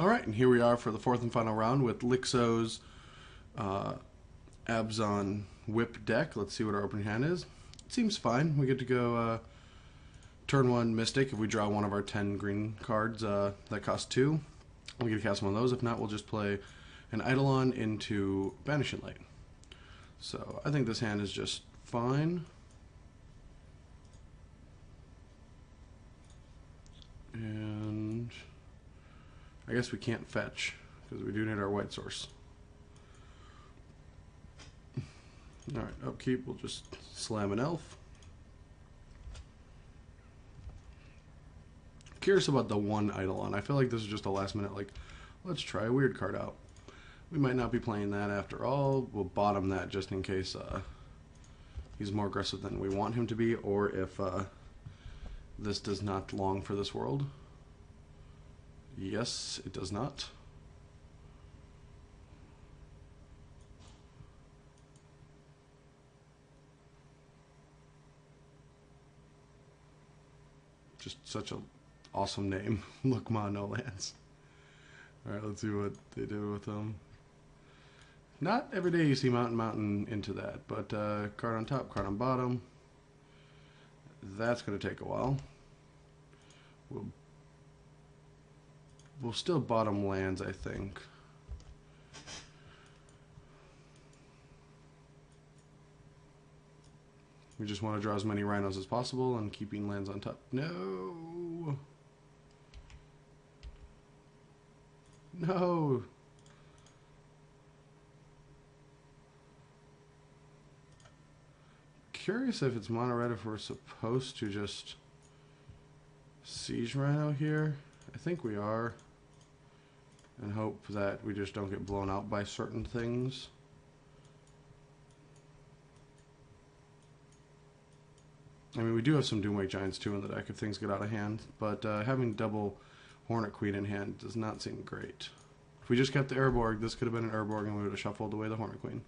All right, and here we are for the fourth and final round with Lixo's uh, Abzan Whip deck. Let's see what our opening hand is. It seems fine. We get to go turn one Mystic if we draw one of our 10 green cards that cost 2. We get to cast one of those. If not, we'll just play an Eidolon into Banishing Light. So I think this hand is just fine. And I guess we can't fetch because we do need our white source. Alright, upkeep, we'll just slam an elf. Curious about the one Eidolon. I feel like this is just a last minute, like, let's try a weird card out. We might not be playing that after all. We'll bottom that just in case he's more aggressive than we want him to be, or if this does not long for this world. Yes, it does not. Just such an awesome name. Lookma no lands. Alright, let's see what they do with them. Not every day you see Mountain into that, but card on top, card on bottom. That's going to take a while. We'll still bottom lands, I think. We just want to draw as many rhinos as possible and keeping lands on top. No! No! Curious if it's mono red if we're supposed to just siege rhino here. I think we are. And hope that we just don't get blown out by certain things. I mean, we do have some Doomwake Giants too in the deck if things get out of hand, but having double Hornet Queen in hand does not seem great. If we just kept the Urborg, this could have been an Urborg and we would have shuffled away the Hornet Queen.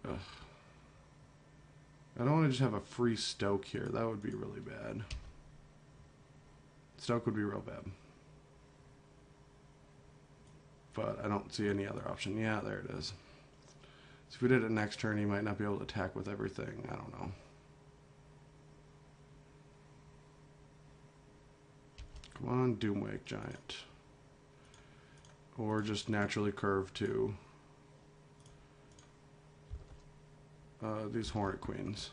Ugh. I don't want to just have a free Stoke here. That would be really bad. Stoke would be real bad. But I don't see any other option. Yeah, there it is. So if we did it next turn, he might not be able to attack with everything. I don't know. Come on, Doomwake Giant. Or just naturally curve to these Hornet Queens.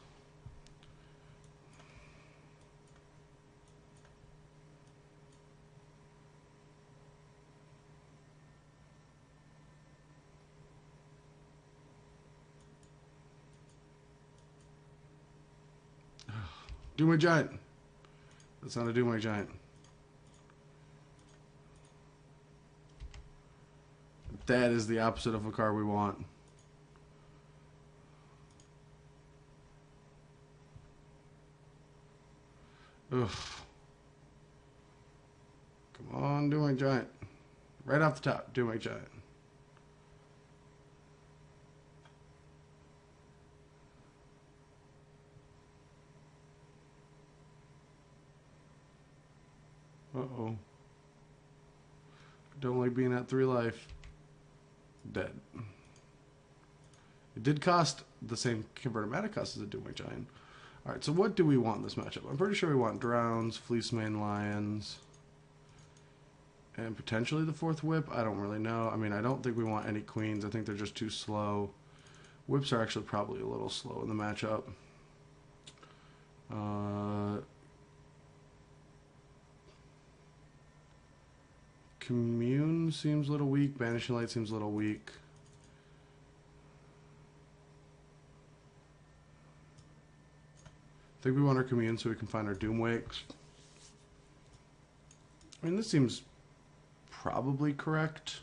Doomwake Giant. That's not a Doomwake Giant. That is the opposite of a card we want. Ugh. Come on, Doomwake Giant. Right off the top, Doomwake Giant. Uh-oh. Don't like being at 3 life. Dead. It did cost the same converted mana cost as a Doomwake Giant. Alright, so what do we want in this matchup? I'm pretty sure we want Drowns, Fleecemane Lions, and potentially the 4th Whip. I don't really know. I mean, I don't think we want any Queens. I think they're just too slow. Whips are actually probably a little slow in the matchup. Commune seems a little weak. Banishing Light seems a little weak. I think we want our Commune so we can find our Doomwakes. I mean, this seems probably correct.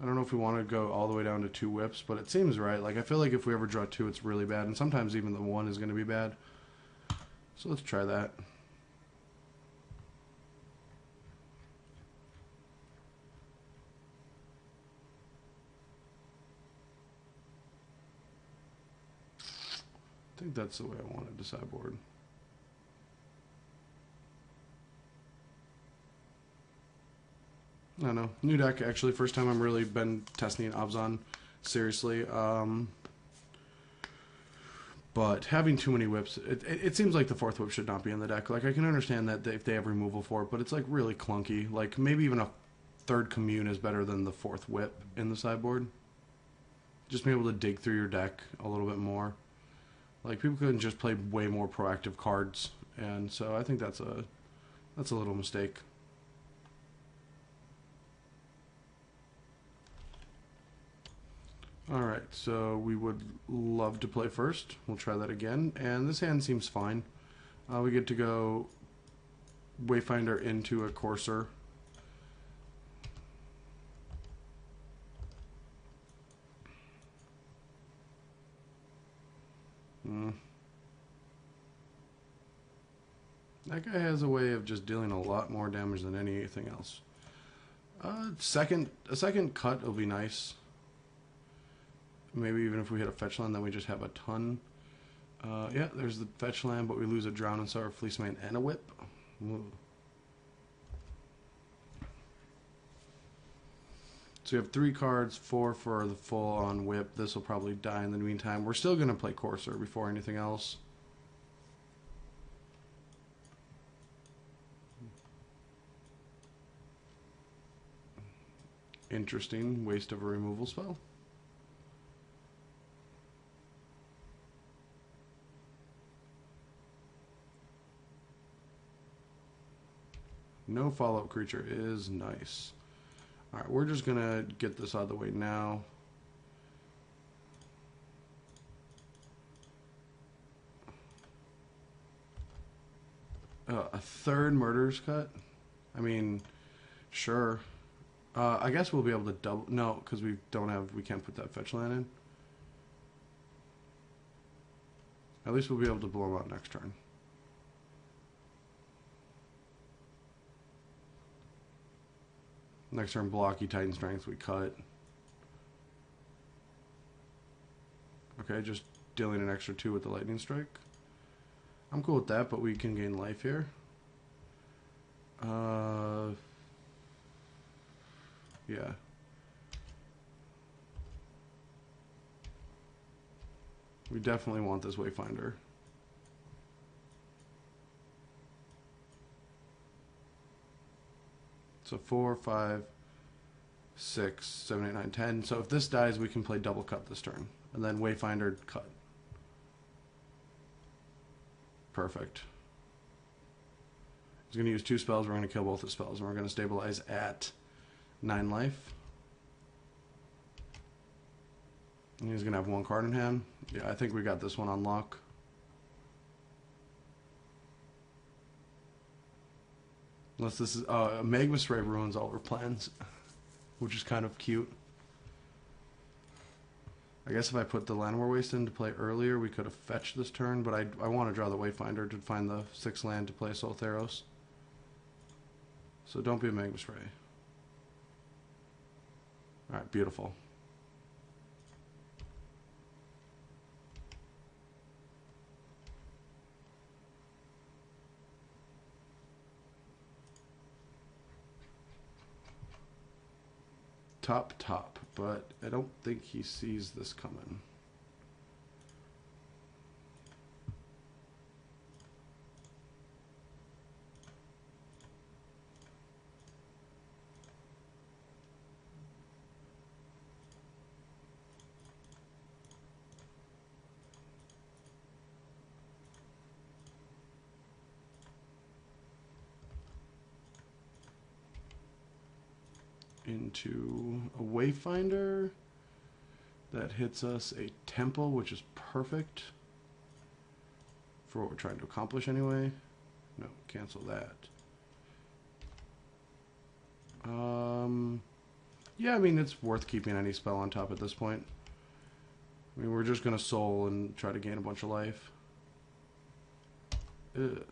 I don't know if we want to go all the way down to 2 whips, but it seems right. Like, I feel like if we ever draw 2, it's really bad, and sometimes even the 1 is going to be bad. So let's try that. I think that's the way I wanted to sideboard. I don't know. New deck, actually. First time I'm really been testing Abzan seriously. But having too many whips, it seems like the 4th whip should not be in the deck. Like, I can understand that if they have removal for it, but it's, like, really clunky. Like, maybe even a 3rd commune is better than the 4th whip in the sideboard. Just be able to dig through your deck a little bit more. Like, people can just play way more proactive cards, and so I think that's a little mistake. Alright, so we would love to play first. We'll try that again. And this hand seems fine. We get to go Wayfinder into a Courser. That guy has a way of just dealing a lot more damage than anything else. A second cut will be nice. Maybe even if we hit a fetch land, then we just have a ton. Yeah, there's the fetch land, but we lose a Drown and Sorrow, Fleece Mane, and a whip. Ooh. So we have 3 cards, 4 for the full-on whip. This will probably die in the meantime. We're still going to play Courser before anything else. Interesting waste of a removal spell. No follow-up creature is nice. Alright, we're just going to get this out of the way now. A 3rd Murder's Cut? I mean, sure. I guess we'll be able to double... No, because we can't put that fetch land in. At least we'll be able to blow them out next turn. Next turn, blocky, Titan Strength, we cut. Okay, just dealing an extra 2 with the Lightning Strike. I'm cool with that, but we can gain life here. Yeah. We definitely want this Wayfinder. So 4, 5, 6, 7, 8, 9, 10. So if this dies, we can play double cut this turn. And then Wayfinder cut. Perfect. He's going to use 2 spells. We're going to kill both the spells. And we're going to stabilize at 9 life. And he's going to have 1 card in hand. Yeah, I think we got this one on lock. Unless this is... Magma Spray ruins all our plans. Which is kind of cute. I guess if I put the Llanowar Waste in to play earlier, we could have fetched this turn. But I want to draw the Wayfinder to find the 6 land to play Soul Theros. So don't be a Magma Spray. Alright, beautiful. Top, but I don't think he sees this coming. Into a Wayfinder that hits us a Temple, which is perfect for what we're trying to accomplish anyway. No, cancel that. Yeah, I mean, it's worth keeping any spell on top at this point. I mean, we're just going to soul and try to gain a bunch of life. Ugh.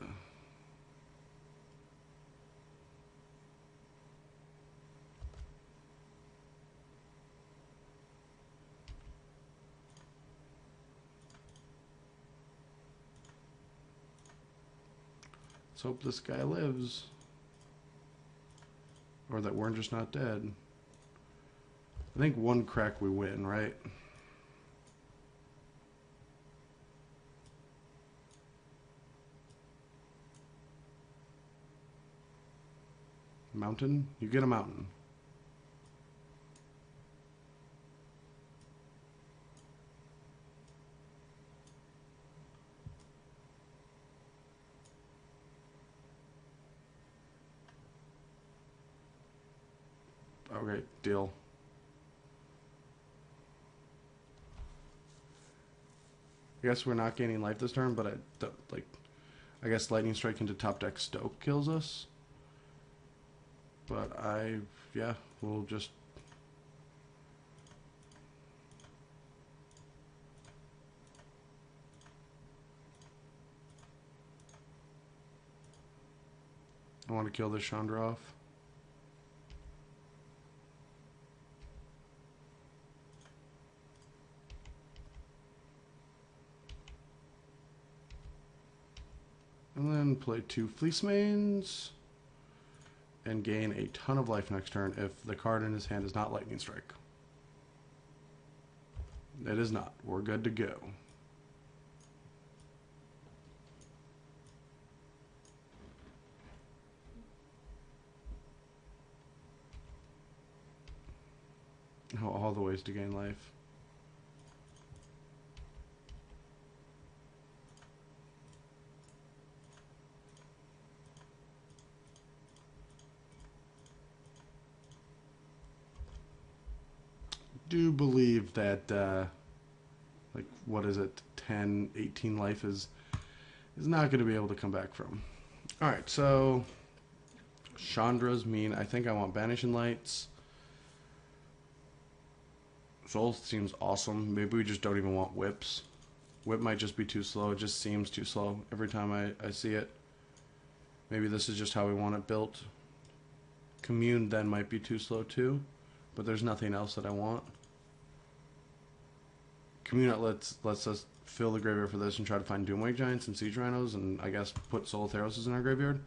Let's hope this guy lives. Or that we're just not dead. I think one crack we win, right? Mountain? You get a mountain. Okay, deal. I guess we're not gaining life this turn, but I guess Lightning Strike into top deck Stoke kills us. But yeah, we'll just... I want to kill this Chandra off. And then play 2 Fleece Mains and gain a ton of life next turn if the card in his hand is not Lightning Strike. It is not. We're good to go. All the ways to gain life. Do believe that like what is it, 10, 18 life is not going to be able to come back from. All right, so Chandra's mean. I think I want Banishing Lights. Soul seems awesome. Maybe we just don't even want whips. Whip might just be too slow. It just seems too slow every time I see it. Maybe this is just how we want it built. Commune then might be too slow too, but there's nothing else that I want. Commune lets us fill the graveyard for this and try to find Doomwake Giants and Siege Rhinos and I guess put Soul Theros in our graveyard.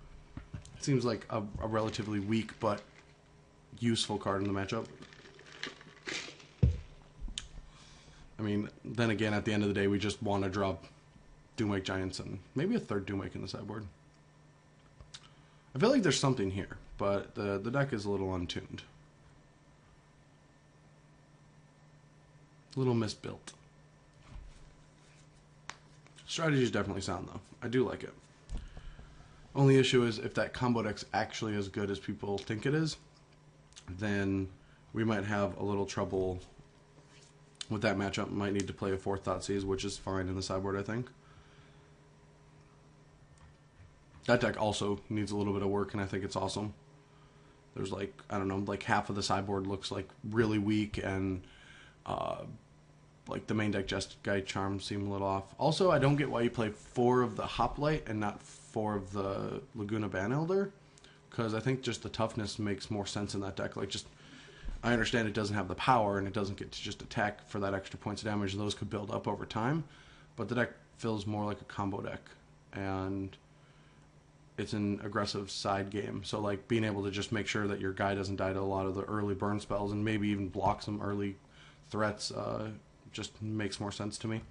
It seems like a relatively weak but useful card in the matchup. I mean, then again, at the end of the day, we just want to drop Doomwake Giants and maybe a third Doomwake in the sideboard. I feel like there's something here, but the deck is a little untuned. A little misbuilt. Strategy is definitely sound, though. I do like it. Only issue is if that combo deck's actually as good as people think it is, then we might have a little trouble with that matchup. Might need to play a 4th Thoughtseize, which is fine in the sideboard, I think. That deck also needs a little bit of work, and I think it's awesome. There's like, I don't know, like half of the sideboard looks like really weak, and like the main deck Just Guy Charms seem a little off. Also, I don't get why you play 4 of the Hoplite and not 4 of the Laguna Ban Elder, because I think just the toughness makes more sense in that deck. Like, just, I understand it doesn't have the power and it doesn't get to just attack for that extra points of damage. Those could build up over time, but the deck feels more like a combo deck, and it's an aggressive side game. So like being able to just make sure that your guy doesn't die to a lot of the early burn spells and maybe even block some early threats just makes more sense to me.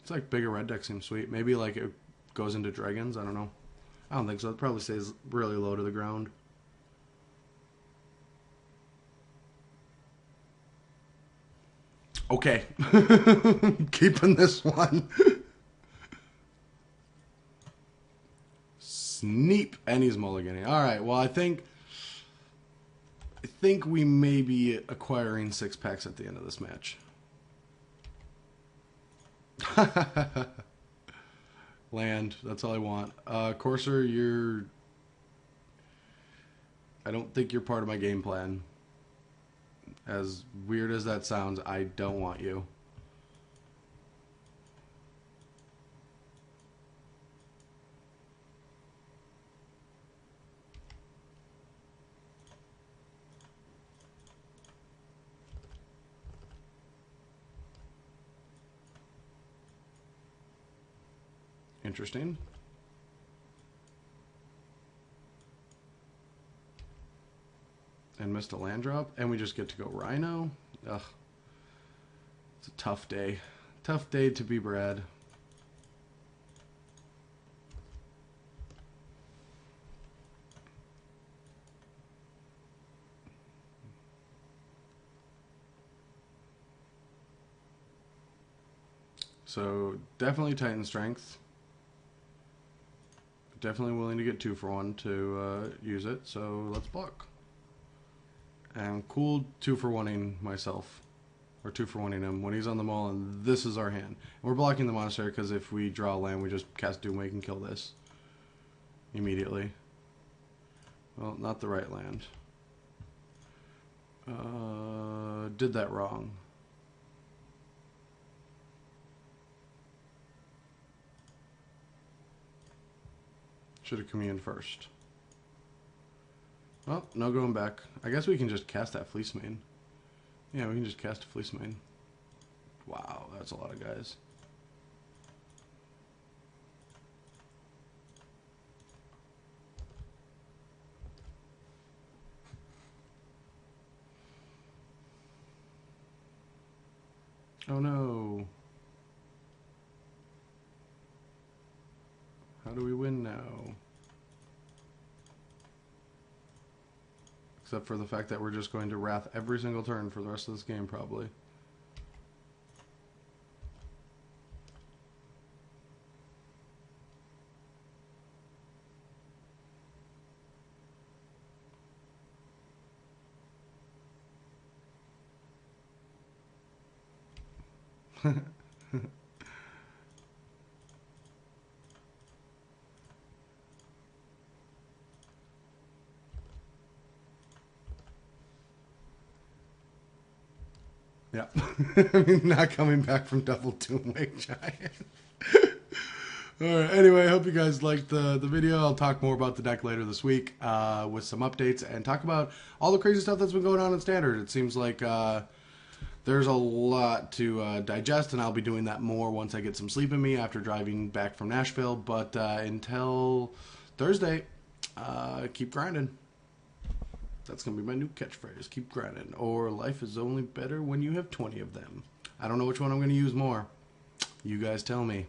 It's like bigger red deck seems sweet. Maybe like it goes into dragons. I don't know. I don't think so. It probably stays really low to the ground. Okay. Keeping this one. Sneep. And he's mulliganing. Alright, well I think we may be acquiring 6 packs at the end of this match. Land. That's all I want. Courser, you're... I don't think you're part of my game plan. As weird as that sounds, I don't want you. Interesting. And missed a land drop, and we just get to go Rhino. Ugh. It's a tough day. Tough day to be Brad. So definitely Titan Strength. Definitely willing to get 2 for 1 to use it, so let's block. And cool 2 for 1-ing myself. Or 2 for 1-ing him when he's on the mall, and this is our hand. And we're blocking the monastery because if we draw land, we just cast Doomwake and kill this immediately. Well, not the right land. Did that wrong. Should have communed first. Well, no going back. I guess we can just cast that Fleece Mane. Yeah, we can just cast a Fleece Mane. Wow, that's a lot of guys. Oh no. How do we win now? Except for the fact that we're just going to Wrath every single turn for the rest of this game, probably. Yeah. I mean, not coming back from double Doomwake Giant. Alright, anyway, I hope you guys liked the video. I'll talk more about the deck later this week with some updates and talk about all the crazy stuff that's been going on in Standard. It seems like there's a lot to digest, and I'll be doing that more once I get some sleep in me after driving back from Nashville. But until Thursday, keep grinding. That's going to be my new catchphrase. Keep grinding. Or life is only better when you have 20 of them. I don't know which one I'm going to use more. You guys tell me.